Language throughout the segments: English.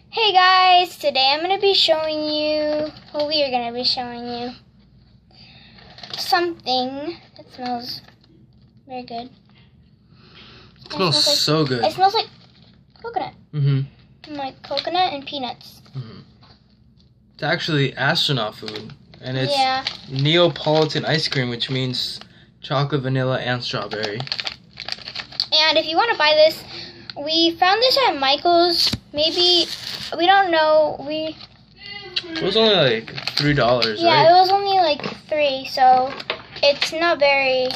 Hey guys, today I'm going to be showing you, we are going to be showing you something that smells very good. It smells so good. It smells like coconut. Mm-hmm. Like coconut and peanuts. Mm-hmm. It's actually astronaut food. And it's Yeah. Neapolitan ice cream, which means chocolate, vanilla, and strawberry. And if you want to buy this, we found this at Michael's. Maybe, we don't know. It was only like $3, right? Yeah, it was only like $3, so it's not very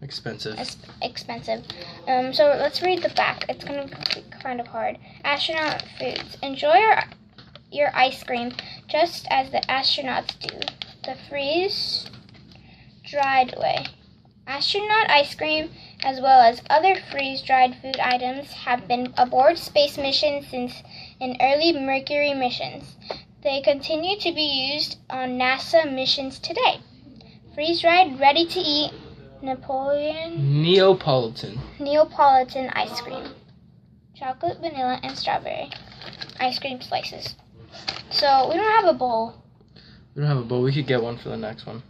Expensive. expensive. So let's read the back. It's gonna be kind of hard. Astronaut foods. Enjoy your ice cream just as the astronauts do. The freeze-dried way. Astronaut ice cream, as well as other freeze-dried food items, have been aboard space missions since in early Mercury missions. They continue to be used on NASA missions today. Freeze-dried, ready-to-eat Neapolitan ice cream. Chocolate, vanilla, and strawberry ice cream slices. So we don't have a bowl. We don't have a bowl. We could get one for the next one.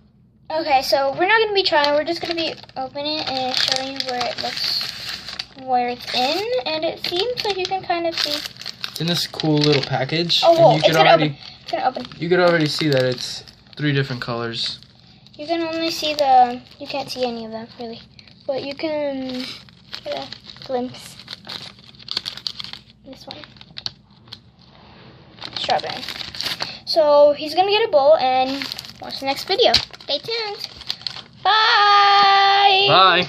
Okay, so we're not going to be trying. We're just going to be opening it and showing you where it's in. And it seems like you can kind of see. It's in this cool little package. Oh, whoa, and you it's going to open. It's going to open. You could already see that it's 3 different colors. You can only see you can't see any of them, really. But you can get a glimpse. This one. Strawberry. So, he's going to get a bowl and watch the next video. Stay tuned. Bye! Bye!